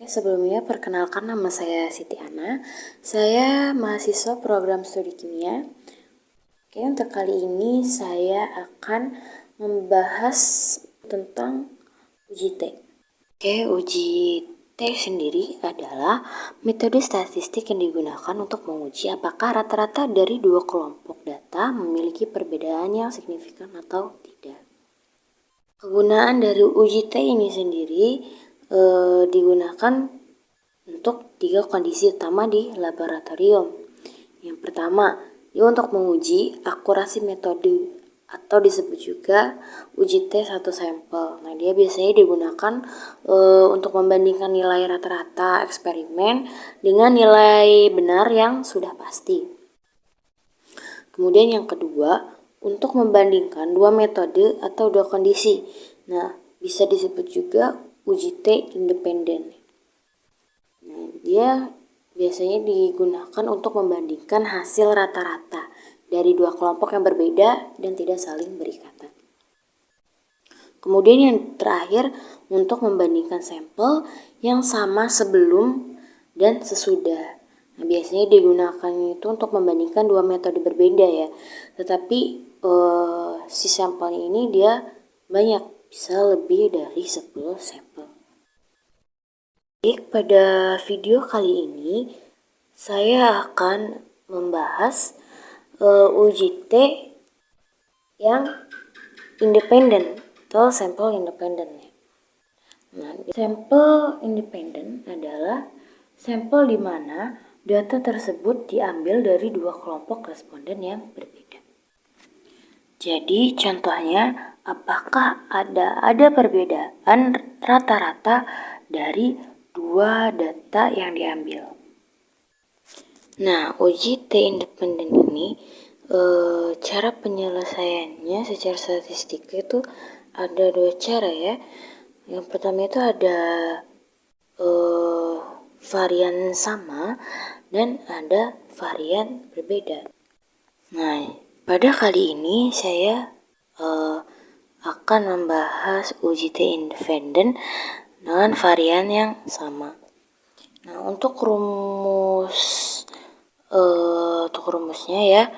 Sebelumnya perkenalkan, nama saya Siti Ana. Saya mahasiswa program studi kimia. Oke, untuk kali ini saya akan membahas tentang uji T. Oke, uji T sendiri adalah metode statistik yang digunakan untuk menguji apakah rata-rata dari dua kelompok data memiliki perbedaan yang signifikan atau tidak. Kegunaan dari uji T ini sendiri digunakan untuk 3 kondisi utama di laboratorium. Yang pertama, dia untuk menguji akurasi metode atau disebut juga uji T satu sampel. Nah, dia biasanya digunakan untuk membandingkan nilai rata-rata eksperimen dengan nilai benar yang sudah pasti. Kemudian yang kedua, untuk membandingkan dua metode atau dua kondisi. Nah, bisa disebut juga uji T independen. Nah, dia biasanya digunakan untuk membandingkan hasil rata-rata dari dua kelompok yang berbeda dan tidak saling berikatan. Kemudian yang terakhir, untuk membandingkan sampel yang sama sebelum dan sesudah. Nah, biasanya digunakan itu untuk membandingkan dua metode berbeda ya. Tetapi si sampelnya ini dia banyak, bisa lebih dari 10 sampel. Baik, pada video kali ini saya akan membahas uji T yang independen atau sampel independen. Nah, sampel independen adalah sampel di mana data tersebut diambil dari dua kelompok responden yang berbeda. Jadi contohnya, apakah ada perbedaan rata-rata dari dua data yang diambil. Nah, uji T independen ini cara penyelesaiannya secara statistik itu ada dua cara ya. Yang pertama itu ada varian sama dan ada varian berbeda. Nah, pada kali ini saya akan membahas uji T independen dengan varian yang sama. Nah, untuk rumusnya ya,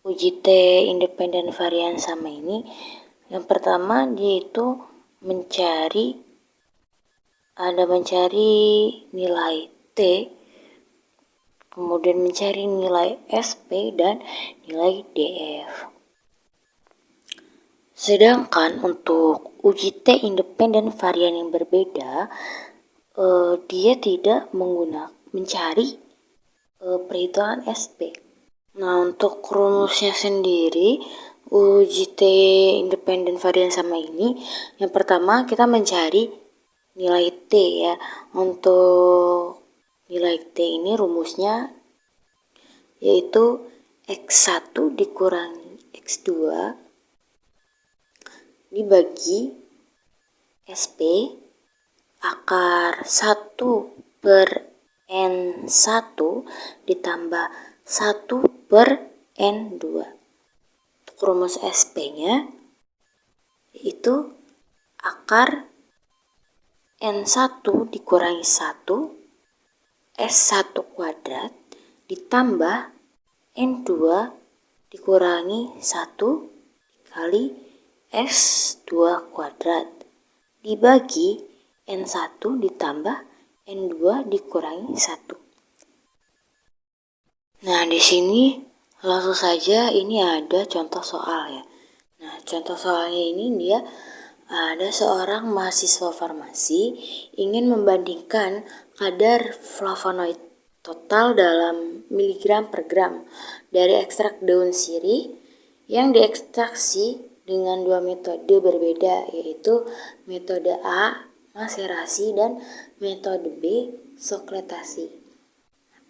uji T independen varian sama ini, yang pertama dia itu mencari nilai T, kemudian mencari nilai SP dan nilai DF. Sedangkan untuk uji T independen varian yang berbeda, dia tidak mencari perhitungan SP. Nah, untuk rumusnya sendiri, uji T independen varian sama ini, yang pertama kita mencari nilai T ya. Untuk nilai T ini rumusnya yaitu X1 dikurangi X2 dibagi SP akar 1/N1 ditambah 1/N2. Untuk rumus SP-nya yaitu akar N1 dikurangi 1 S1 kuadrat ditambah N2 dikurangi 1 kali S2 kuadrat dibagi N1 ditambah N2 dikurangi 1. Nah, di sini langsung saja ini ada contoh soal ya. Nah, contoh soalnya ini dia ada seorang mahasiswa farmasi ingin membandingkan kadar flavonoid total dalam miligram per gram dari ekstrak daun sirih yang diekstraksi dengan dua metode berbeda, yaitu metode A, maserasi, dan metode B, sokletasi.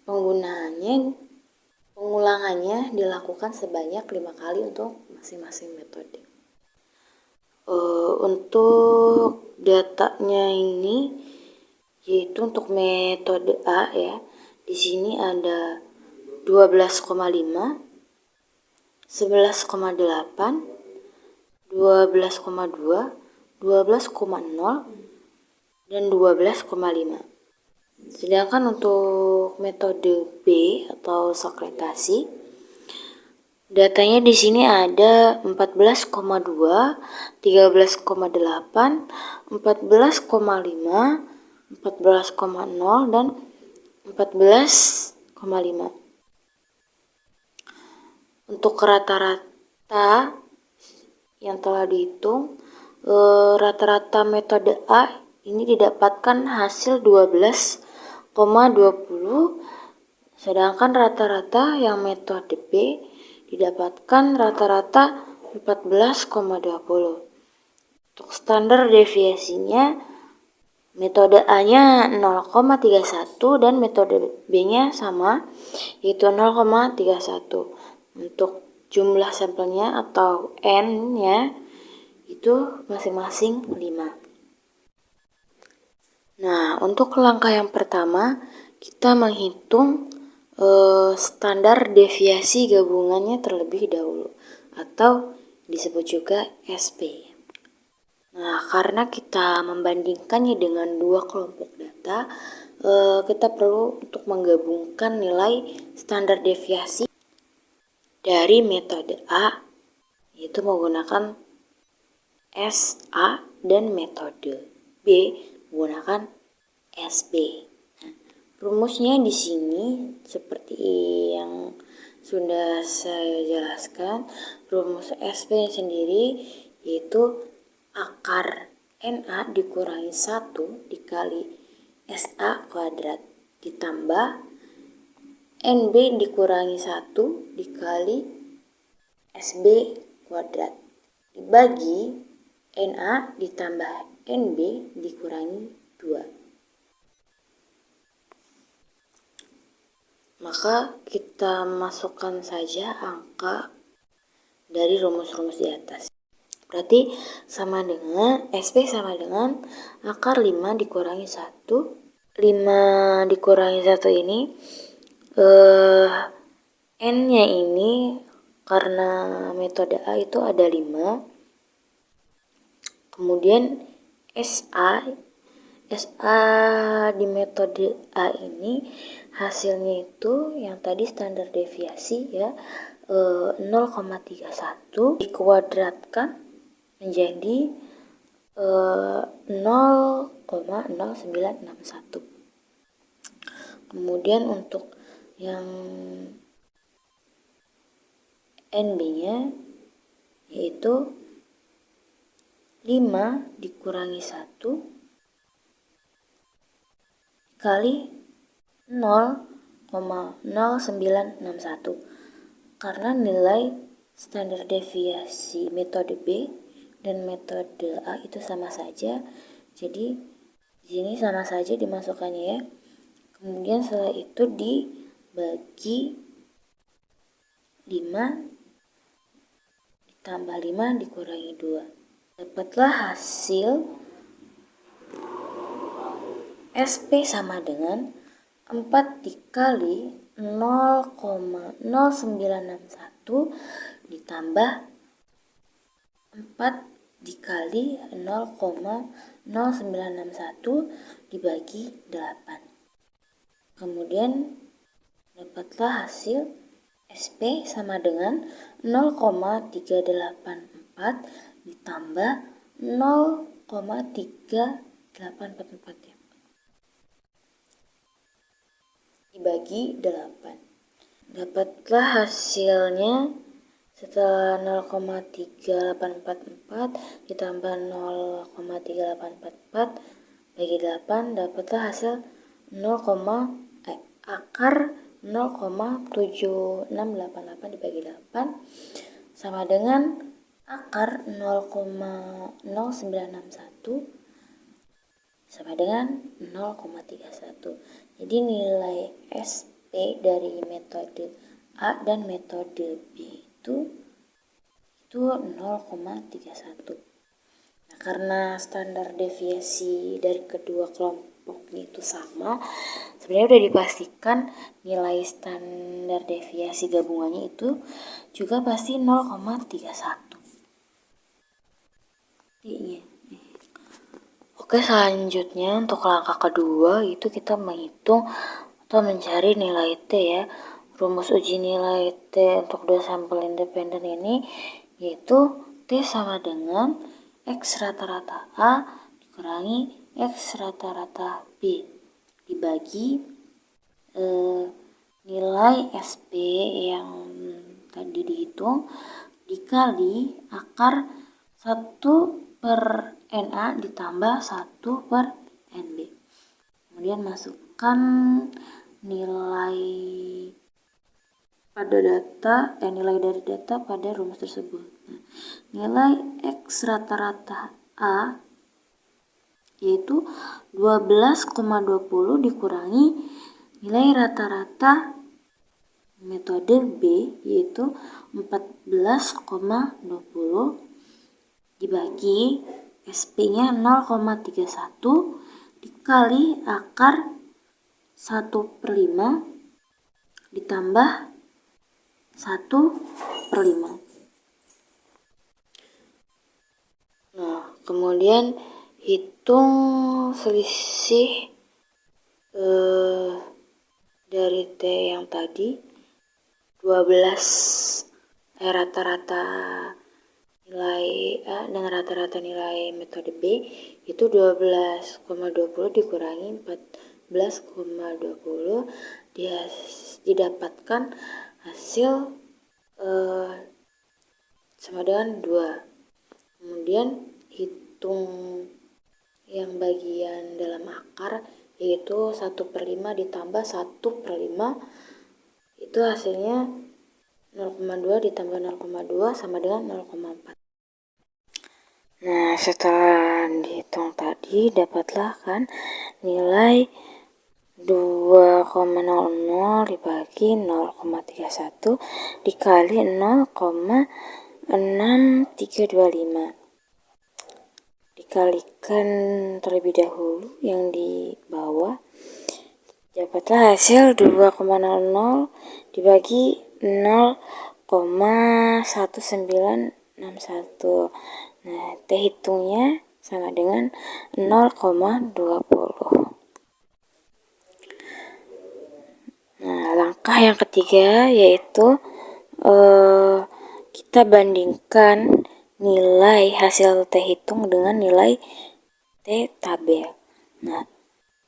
Pengulangannya dilakukan sebanyak 5 kali untuk masing-masing metode. Untuk datanya ini, yaitu untuk metode A ya, di sini ada 12,5, 11,8, 12,2, 12,0, dan 12,5. Sedangkan untuk metode B atau sekretasi, datanya di sini ada 14,2, 13,8, 14,5, 14,0 dan 14,5. Untuk rata-rata yang telah dihitung, rata-rata metode A ini didapatkan hasil 12,20, sedangkan rata-rata yang metode B didapatkan rata-rata 14,20. Untuk standar deviasinya, metode A-nya 0,31 dan metode B-nya sama, yaitu 0,31. Untuk jumlah sampelnya atau N-nya itu masing-masing 5. Nah, untuk langkah yang pertama, kita menghitung standar deviasi gabungannya terlebih dahulu, atau disebut juga SP. Nah, karena kita membandingkannya dengan dua kelompok data, kita perlu untuk menggabungkan nilai standar deviasi dari metode A, yaitu menggunakan SA, dan metode B menggunakan SB. Nah, rumusnya di sini seperti yang sudah saya jelaskan, rumus SB sendiri yaitu akar NA dikurangi 1 dikali SA kuadrat ditambah NB dikurangi 1 dikali SB kuadrat dibagi NA ditambah NB dikurangi 2. Maka kita masukkan saja angka dari rumus-rumus di atas. Berarti sama dengan SP sama dengan akar 5 dikurangi 1. 5 dikurangi 1 ini N-nya ini karena metode A itu ada 5. Kemudian SA di metode A ini hasilnya itu yang tadi standar deviasi ya, 0,31 dikuadratkan menjadi 0,0961. Kemudian untuk yang NB-nya yaitu 5 dikurangi 1 kali 0,0961. Karena nilai standar deviasi metode B dan metode A itu sama saja, jadi di sini sama saja dimasukkannya ya. Kemudian setelah itu dibagi 5 ditambah 5 dikurangi 2. Dapatlah hasil SP sama dengan 4 dikali 0,0961 ditambah 4 dikali 0,0961 dibagi 8. Kemudian dapatlah hasil SP sama dengan 0,384 ditambah 0,3844 ya, dibagi 8. Dapatlah hasilnya setelah 0,3844 ditambah 0,3844 bagi 8, dapatlah hasil akar 0,7688 dibagi 8 sama dengan akar 0,0961 sama dengan 0,31. Jadi nilai SP dari metode A dan metode B itu 0,31. Nah, karena standar deviasi dari kedua kelompoknya itu sama, sebenarnya udah dipastikan nilai standar deviasi gabungannya itu juga pasti 0,31. Oke, selanjutnya untuk langkah kedua itu kita menghitung atau mencari nilai T ya. Rumus uji nilai T untuk dua sampel independen ini yaitu T sama dengan X rata-rata A dikurangi X rata-rata B dibagi nilai SP yang tadi dihitung dikali akar 1/NA ditambah 1/NB. Kemudian masukkan nilai nilai dari data pada rumus tersebut. Nah, nilai X rata-rata A yaitu 12,20 dikurangi nilai rata-rata metode B yaitu 14,20 dibagi SP-nya 0,31 dikali akar 1/5 ditambah 1/5. Nah, kemudian hitung selisih dari T yang tadi 12 rata-rata nilai A dengan rata-rata nilai metode B itu 12,20 dikurangi 14,20 didapatkan hasil sama dengan 2. Kemudian hitung yang bagian dalam akar yaitu 1/5 ditambah 1/5 itu hasilnya 0,2 ditambah 0,2 sama dengan 0,4. Nah, setelah dihitung tadi dapatlah kan nilai 2,00 dibagi 0,31 dikali 0,6325 dikalikan terlebih dahulu yang di bawah, dapatlah hasil 2,00 dibagi 0,1961. Nah, T hitungnya sama dengan 0,20. Nah, langkah yang ketiga yaitu kita bandingkan nilai hasil T hitung dengan nilai T tabel. Nah,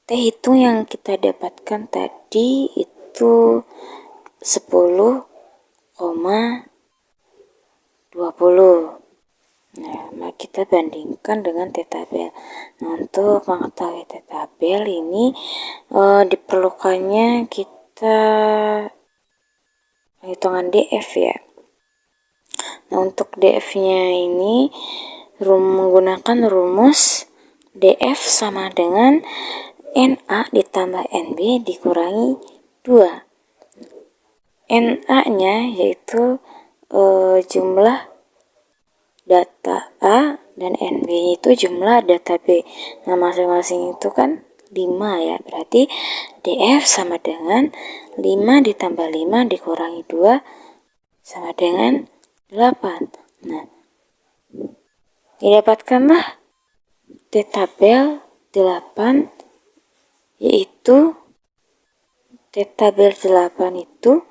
T hitung yang kita dapatkan tadi itu 10,20. Nah, mari kita bandingkan dengan T tabel. Nah, untuk mengetahui T tabel ini diperlukannya kita hitungan DF ya. Nah, untuk DF-nya ini menggunakan rumus DF sama dengan NA ditambah NB dikurangi 2. NA-nya yaitu jumlah data A dan NB itu jumlah data B. Nah, masing-masing itu kan 5 ya. Berarti DF sama dengan 5 ditambah 5 dikurangi 2 sama dengan 8. Nah, didapatkanlah T tabel 8 yaitu T tabel 8 itu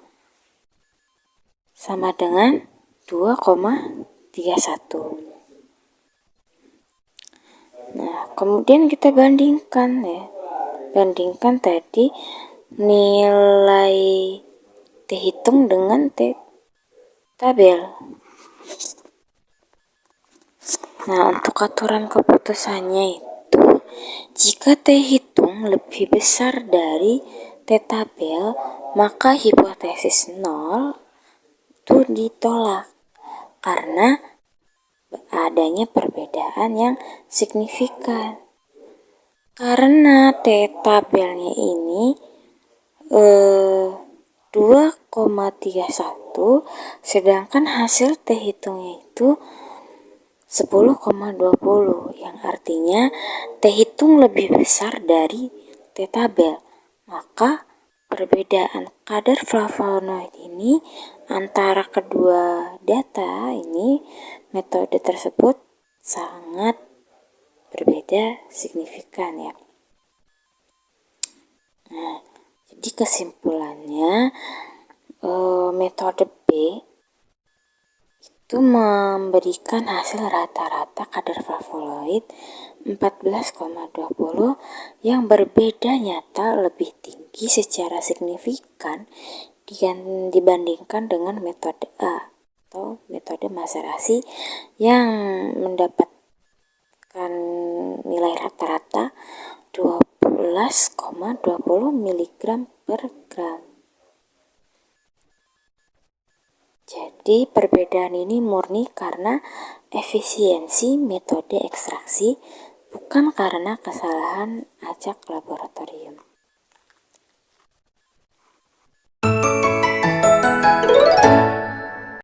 sama dengan 2,31. Nah, kemudian kita bandingkan ya. Bandingkan tadi nilai T hitung dengan T tabel. Nah, untuk aturan keputusannya itu jika T hitung lebih besar dari T tabel, maka hipotesis 0 itu ditolak karena adanya perbedaan yang signifikan. Karena T tabelnya ini 2,31 sedangkan hasil T hitungnya itu 10,20 yang artinya T hitung lebih besar dari T tabel. Maka perbedaan kadar flavonoid ini antara kedua data ini metode tersebut sangat berbeda. berbeda signifikan ya. Nah, jadi kesimpulannya metode B itu memberikan hasil rata-rata kadar flavonoid 14,20 yang berbeda nyata lebih tinggi secara signifikan dibandingkan dengan metode A atau metode maserasi yang mendapatkan nilai rata-rata 12,20 mg per gram. Jadi perbedaan ini murni karena efisiensi metode ekstraksi, bukan karena kesalahan acak laboratorium.